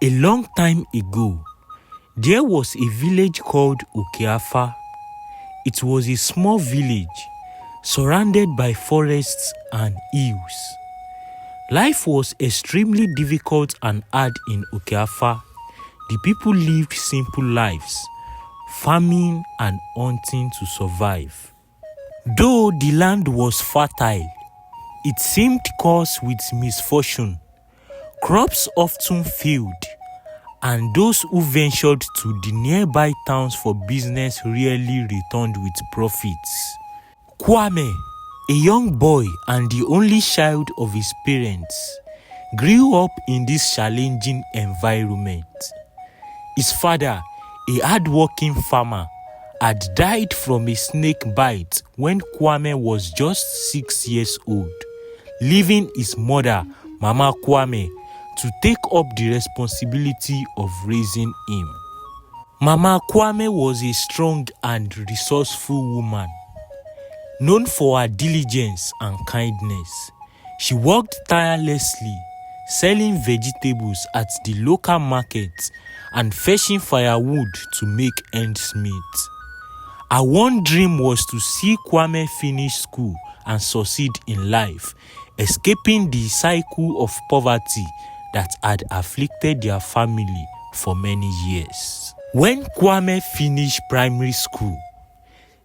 A long time ago, there was a village called Ukaa. It was a small village surrounded by forests and hills. Life was extremely difficult and hard in Ukaa. The people lived simple lives, farming and hunting to survive. Though the land was fertile, it seemed cursed with misfortune. Crops often failed, and those who ventured to the nearby towns for business rarely returned with profits. Kwame, a young boy and the only child of his parents, grew up in this challenging environment. His father, a hard-working farmer, had died from a snake bite when Kwame was just 6 years old, leaving his mother, Mama Kwame, to take up the responsibility of raising him. Mama Kwame was a strong and resourceful woman, known for her diligence and kindness. She worked tirelessly, selling vegetables at the local market and fetching firewood to make ends meet. Her one dream was to see Kwame finish school and succeed in life, escaping the cycle of poverty that had afflicted their family for many years. When Kwame finished primary school,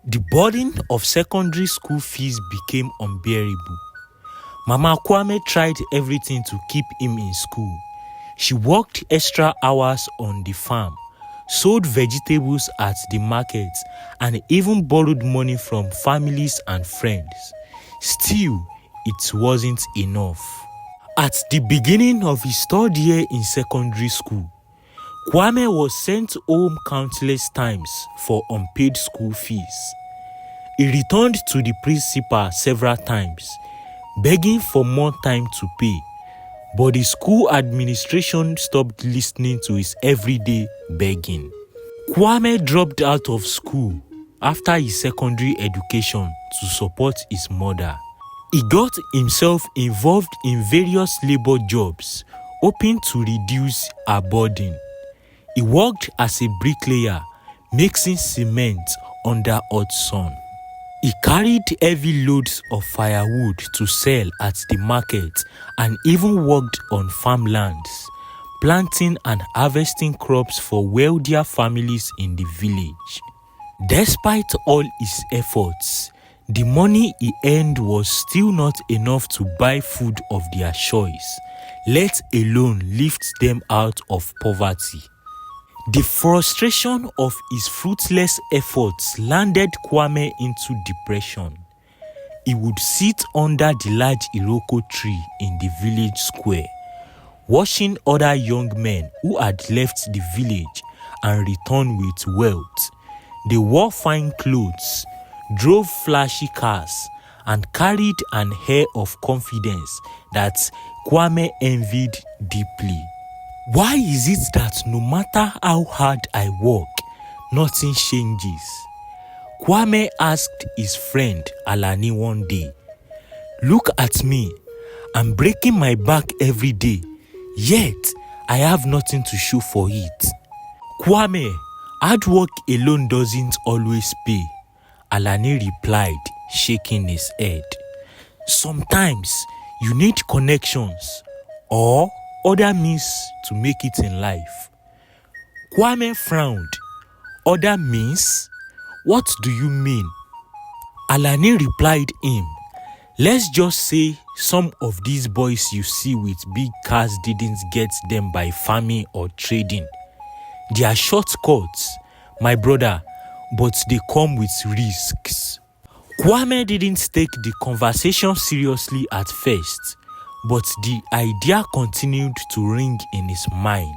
the burden of secondary school fees became unbearable. Mama Kwame tried everything to keep him in school. She worked extra hours on the farm, sold vegetables at the market, and even borrowed money from families and friends. Still, it wasn't enough. At the beginning of his third year in secondary school, Kwame was sent home countless times for unpaid school fees. He returned to the principal several times, begging for more time to pay, but the school administration stopped listening to his everyday begging. Kwame dropped out of school after his secondary education to support his mother. He got himself involved in various labor jobs, hoping to reduce her burden. He worked as a bricklayer, mixing cement under hot sun. He carried heavy loads of firewood to sell at the market and even worked on farmlands, planting and harvesting crops for wealthier families in the village. Despite all his efforts, the money he earned was still not enough to buy food of their choice, let alone lift them out of poverty. The frustration of his fruitless efforts landed Kwame into depression. He would sit under the large Iroko tree in the village square, watching other young men who had left the village and returned with wealth. They wore fine clothes, drove flashy cars, and carried an air of confidence that Kwame envied deeply. Why is it that no matter how hard I work, nothing changes? Kwame asked his friend Alani one day. Look at me, I'm breaking my back every day, yet I have nothing to show for it. Kwame, hard work alone doesn't always pay, Alani replied, shaking his head. Sometimes you need connections or other means to make it in life. Kwame frowned. Other means? What do you mean? Alani replied him, let's just say some of these boys you see with big cars didn't get them by farming or trading. They are shortcuts, my brother, but they come with risks. Kwame didn't take the conversation seriously at first, but the idea continued to ring in his mind.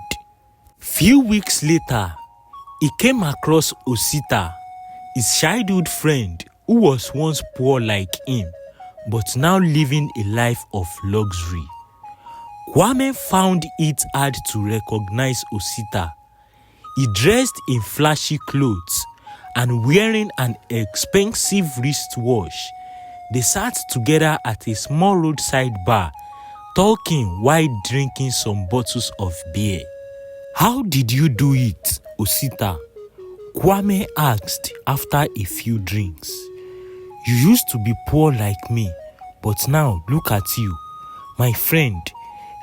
Few weeks later, he came across Osita, his childhood friend who was once poor like him, but now living a life of luxury. Kwame found it hard to recognize Osita. He dressed in flashy clothes and wearing an expensive wristwatch. They sat together at a small roadside bar, talking while drinking some bottles of beer. How did you do it, Osita? Kwame asked after a few drinks. You used to be poor like me, but now look at you. My friend,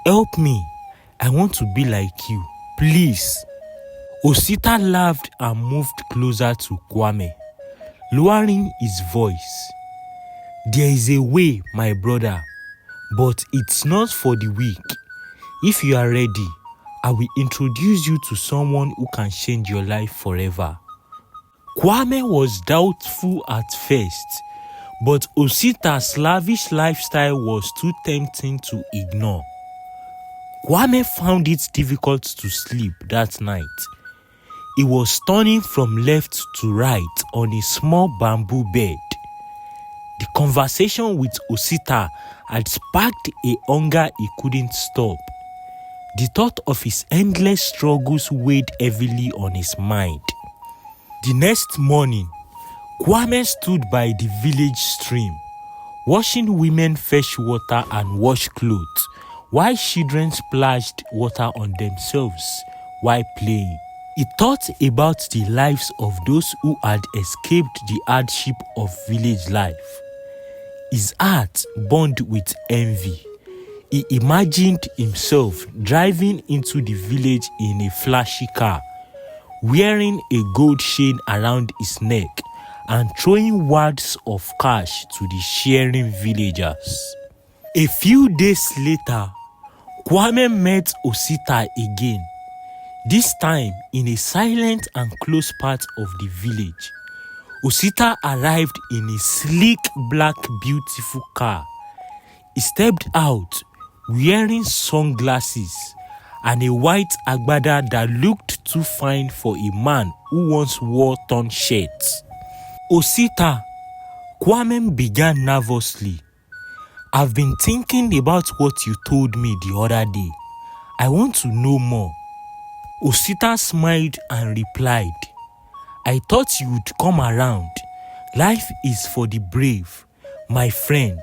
help me. I want to be like you. Please. Osita laughed and moved closer to Kwame, lowering his voice. There is a way, my brother, but it's not for the weak. If you are ready, I will introduce you to someone who can change your life forever. Kwame was doubtful at first, but Osita's lavish lifestyle was too tempting to ignore. Kwame found it difficult to sleep that night. He was turning from left to right on a small bamboo bed. The conversation with Osita had sparked a hunger he couldn't stop. The thought of his endless struggles weighed heavily on his mind. The next morning, Kwame stood by the village stream, watching women fetch water and wash clothes, while children splashed water on themselves while playing. He thought about the lives of those who had escaped the hardship of village life. His heart burned with envy. He imagined himself driving into the village in a flashy car, wearing a gold chain around his neck and throwing wads of cash to the sharing villagers. A few days later, Kwame met Osita again, this time in a silent and close part of the village. Osita arrived in a sleek, black, beautiful car. He stepped out wearing sunglasses and a white agbada that looked too fine for a man who once wore torn shirts. Osita, Kwame began nervously. I've been thinking about what you told me the other day. I want to know more. Osita smiled and replied, I thought you would come around. Life is for the brave. My friend,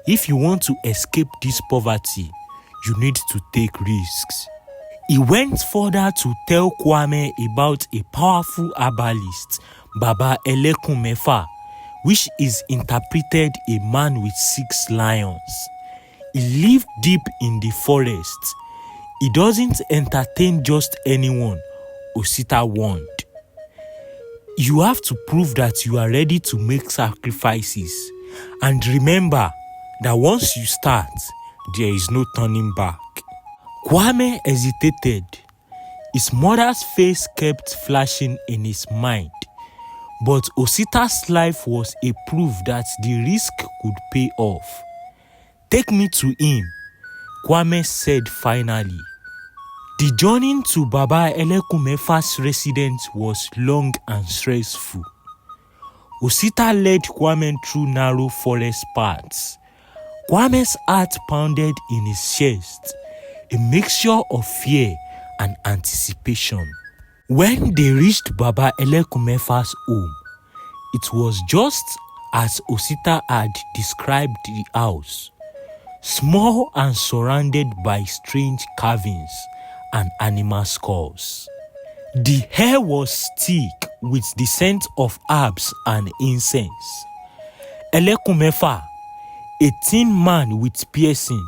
if you want to escape this poverty, you need to take risks. He went further to tell Kwame about a powerful herbalist, Baba Elekumefa, which is interpreted a man with 6 lions. He lived deep in the forest. He doesn't entertain just anyone, Osita warned. You have to prove that you are ready to make sacrifices. And remember that once you start, there is no turning back. Kwame hesitated. His mother's face kept flashing in his mind. But Osita's life was a proof that the risk could pay off. Take me to him, Kwame said finally. The journey to Baba Elekumefa's residence was long and stressful. Osita led Kwame through narrow forest paths. Kwame's heart pounded in his chest, a mixture of fear and anticipation. When they reached Baba Elekumefa's home, it was just as Osita had described the house, small and surrounded by strange carvings and animal skulls. The air was thick with the scent of herbs and incense. Elekumefa, a thin man with piercing,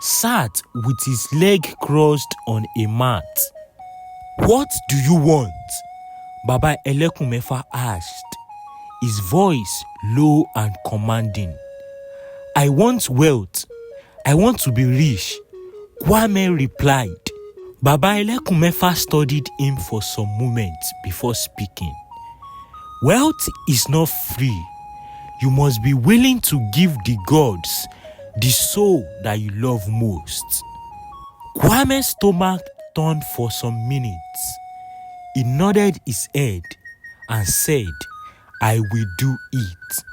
sat with his leg crossed on a mat. What do you want? Baba Elekumefa asked, his voice low and commanding. I want wealth. I want to be rich, Kwame replied. Baba Elekumefa studied him for some moments before speaking. Wealth is not free. You must be willing to give the gods the soul that you love most. Kwame's stomach turned for some minutes. He nodded his head and said, I will do it.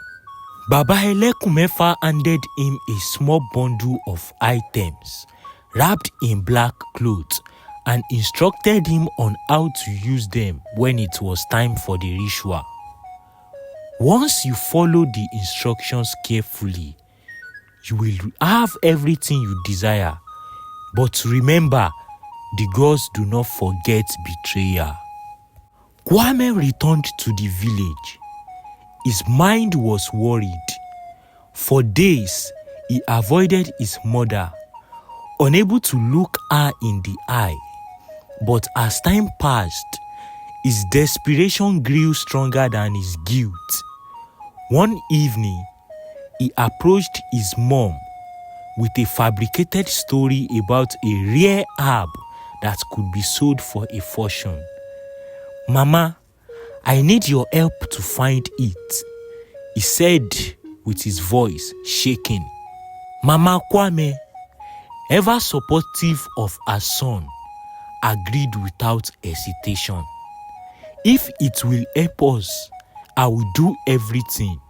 Baba Elekumefa handed him a small bundle of items wrapped in black clothes and instructed him on how to use them when it was time for the ritual. Once you follow the instructions carefully, you will have everything you desire. But remember, the gods do not forget betrayal. Kwame returned to the village. His mind was worried. For days, he avoided his mother, unable to look her in the eye. But as time passed, his desperation grew stronger than his guilt. One evening, he approached his mom with a fabricated story about a rare herb that could be sold for a fortune. "Mama, I need your help to find it," he said with his voice shaking. Mama Kwame, ever supportive of her son, agreed without hesitation. "If it will help us, I will do everything,"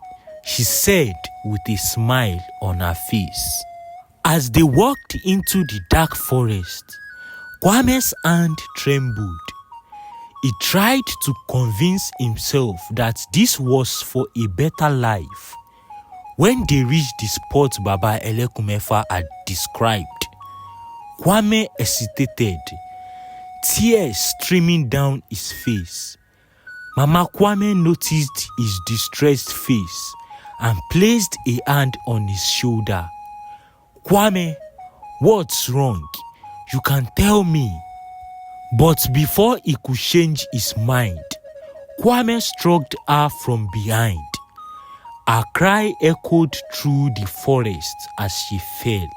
she said with a smile on her face. As they walked into the dark forest, Kwame's hand trembled. He tried to convince himself that this was for a better life. When they reached the spot Baba Elekumefa had described, Kwame hesitated, tears streaming down his face. Mama Kwame noticed his distressed face and placed a hand on his shoulder. "Kwame, what's wrong? You can tell me." But before he could change his mind, Kwame stroked her from behind. Her cry echoed through the forest as she fell,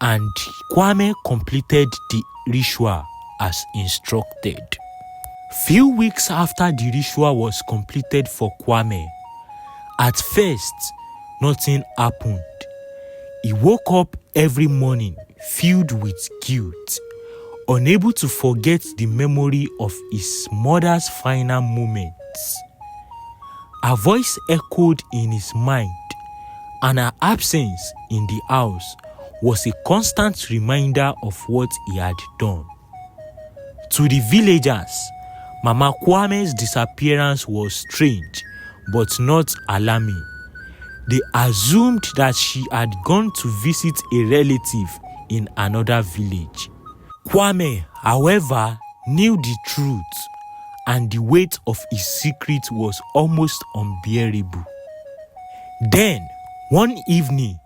and Kwame completed the ritual as instructed. Few weeks after the ritual was completed for Kwame, at first, nothing happened. He woke up every morning filled with guilt, unable to forget the memory of his mother's final moments. Her voice echoed in his mind, and her absence in the house was a constant reminder of what he had done. To the villagers, Mama Kwame's disappearance was strange but not alarming. They assumed that she had gone to visit a relative in another village. Kwame, however, knew the truth, and the weight of his secret was almost unbearable. Then, one evening,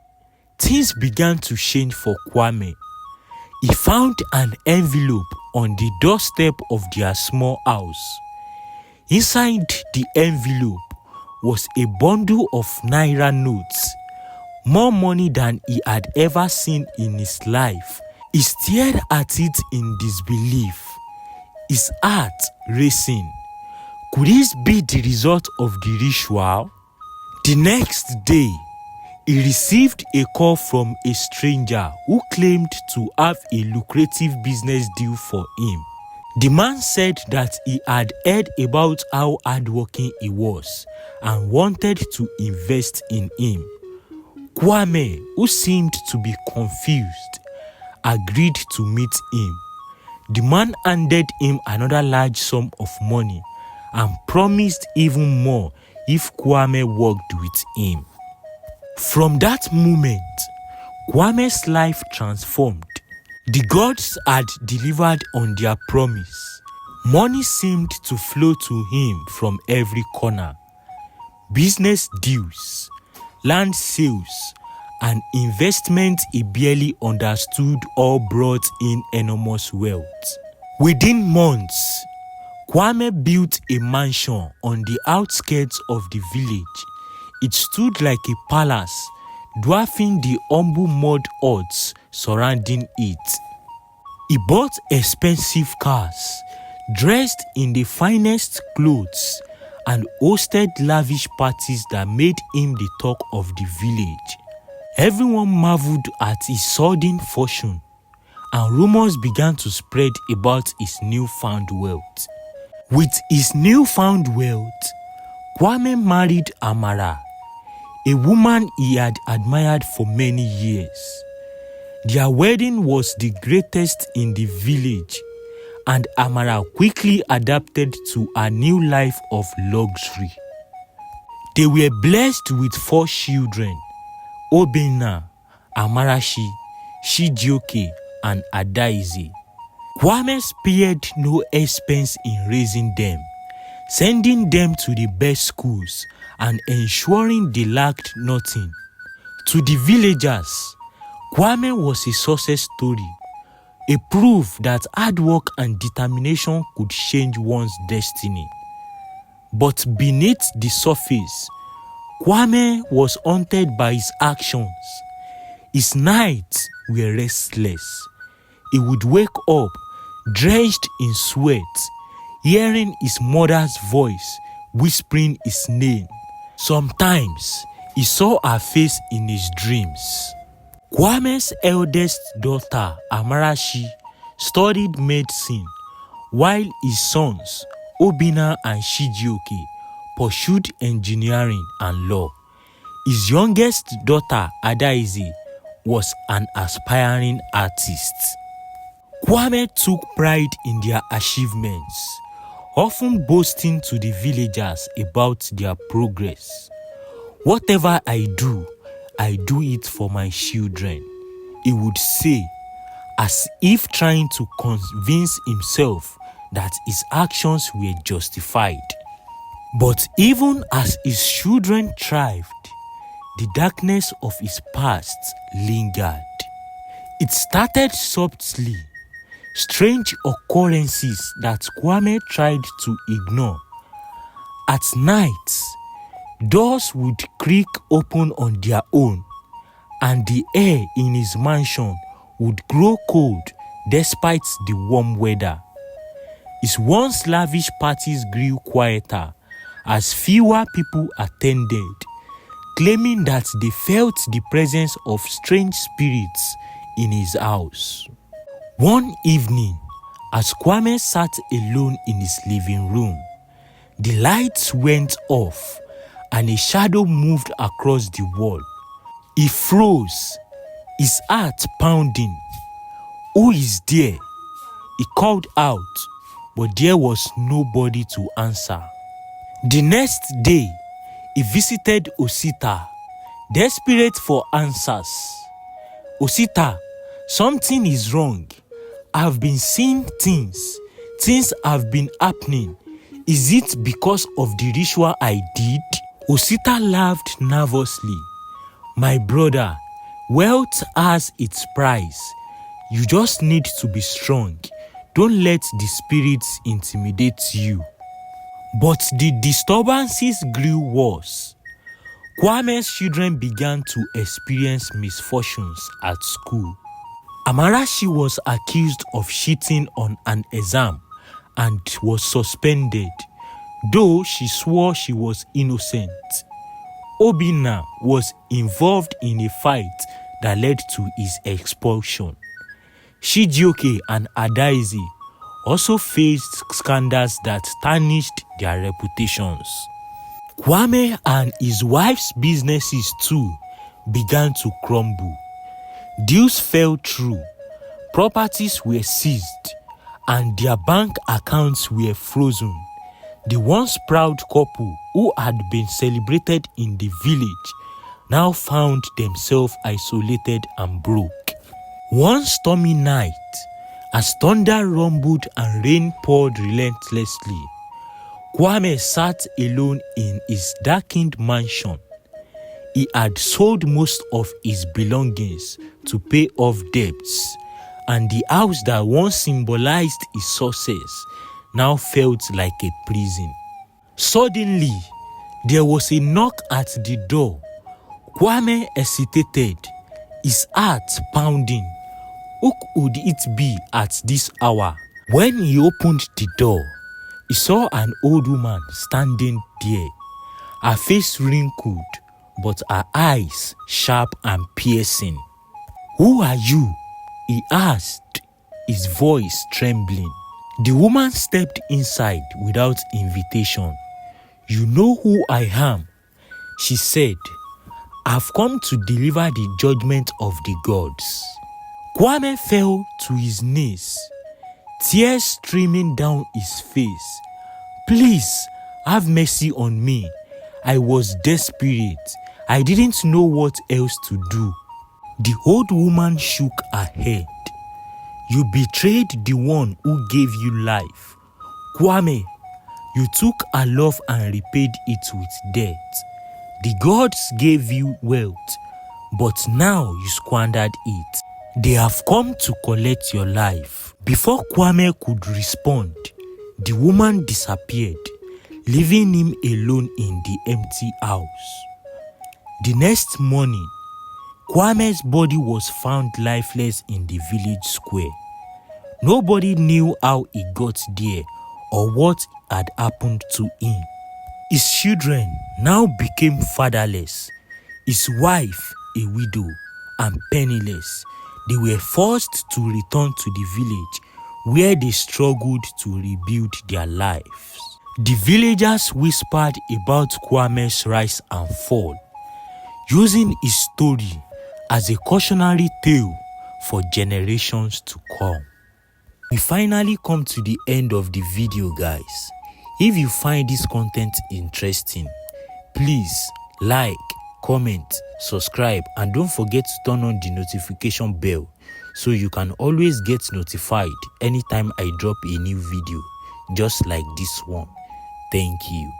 things began to change for Kwame. He found an envelope on the doorstep of their small house. Inside the envelope was a bundle of naira notes, more money than he had ever seen in his life. He stared at it in disbelief, his heart racing. Could this be the result of the ritual? The next day, he received a call from a stranger who claimed to have a lucrative business deal for him. The man said that he had heard about how hardworking he was and wanted to invest in him. Kwame, who seemed to be confused, agreed to meet him. The man handed him another large sum of money and promised even more if Kwame worked with him. From that moment, Kwame's life transformed. The gods had delivered on their promise. Money seemed to flow to him from every corner. Business deals, land sales, and investments he barely understood all brought in enormous wealth. Within months, Kwame built a mansion on the outskirts of the village. It stood like a palace, dwarfing the humble mud huts surrounding it. He bought expensive cars, dressed in the finest clothes, and hosted lavish parties that made him the talk of the village. Everyone marveled at his sudden fortune, and rumors began to spread about his newfound wealth. With his newfound wealth, Kwame married Amara, a woman he had admired for many years. Their wedding was the greatest in the village, and Amara quickly adapted to a new life of luxury. They were blessed with 4 children: Obinna, Amarachi, Chijioke, and Adaize. Kwame spared no expense in raising them, sending them to the best schools and ensuring they lacked nothing. To the villagers, Kwame was a success story, a proof that hard work and determination could change one's destiny. But beneath the surface, Kwame was haunted by his actions. His nights were restless. He would wake up drenched in sweat, hearing his mother's voice whispering his name. Sometimes he saw her face in his dreams. Kwame's eldest daughter, Amarachi, studied medicine, while his sons, Obinna and Chijioke, pursued engineering and law. His youngest daughter, Adaeze, was an aspiring artist. Kwame took pride in their achievements, often boasting to the villagers about their progress. "Whatever I do it for my children," he would say, as if trying to convince himself that his actions were justified. But even as his children thrived, the darkness of his past lingered. It started subtly, strange occurrences that Kwame tried to ignore. At night, doors would creak open on their own, and the air in his mansion would grow cold despite the warm weather. His once lavish parties grew quieter as fewer people attended, claiming that they felt the presence of strange spirits in his house. One evening, as Kwame sat alone in his living room, the lights went off and a shadow moved across the wall. He froze, his heart pounding. "Who is there?" he called out, but there was nobody to answer. The next day, he visited Osita, desperate for answers. "Osita, something is wrong. I've been seeing things. Things have been happening. Is it because of the ritual I did?" Osita laughed nervously. "My brother, wealth has its price. You just need to be strong. Don't let the spirits intimidate you." But the disturbances grew worse. Kwame's children began to experience misfortunes at school. Amarachi was accused of cheating on an exam and was suspended, though she swore she was innocent. Obinna was involved in a fight that led to his expulsion. Chijioke and Adaeze also faced scandals that tarnished their reputations. Kwame and his wife's businesses too began to crumble. Deals fell through, properties were seized, and their bank accounts were frozen. The once proud couple who had been celebrated in the village now found themselves isolated and broke. One stormy night, as thunder rumbled and rain poured relentlessly, Kwame sat alone in his darkened mansion. He had sold most of his belongings to pay off debts, and the house that once symbolized his success now felt like a prison. Suddenly, there was a knock at the door. Kwame hesitated, his heart pounding. Who could it be at this hour? When he opened the door, he saw an old woman standing there, her face wrinkled, but her eyes sharp and piercing. "Who are you?" he asked, his voice trembling. The woman stepped inside without invitation. "You know who I am," she said. "I've come to deliver the judgment of the gods." Kwame fell to his knees, tears streaming down his face. "Please, have mercy on me. I was desperate. I didn't know what else to do." The old woman shook her head. You betrayed the one who gave you life. Kwame, you took our love and repaid it with death. The gods gave you wealth, but now you squandered it. They have come to collect your life. Before Kwame could respond, the woman disappeared, leaving him alone in the empty house. The next morning, Kwame's body was found lifeless in the village square. Nobody knew how he got there or what had happened to him. His children now became fatherless, his wife a widow and penniless. They were forced to return to the village where they struggled to rebuild their lives. The villagers whispered about Kwame's rise and fall, using his story as a cautionary tale for generations to come. We finally come to the end of the video, guys. If you find this content interesting, please like, comment, subscribe, and don't forget to turn on the notification bell so you can always get notified anytime I drop a new video just like this one. Thank you.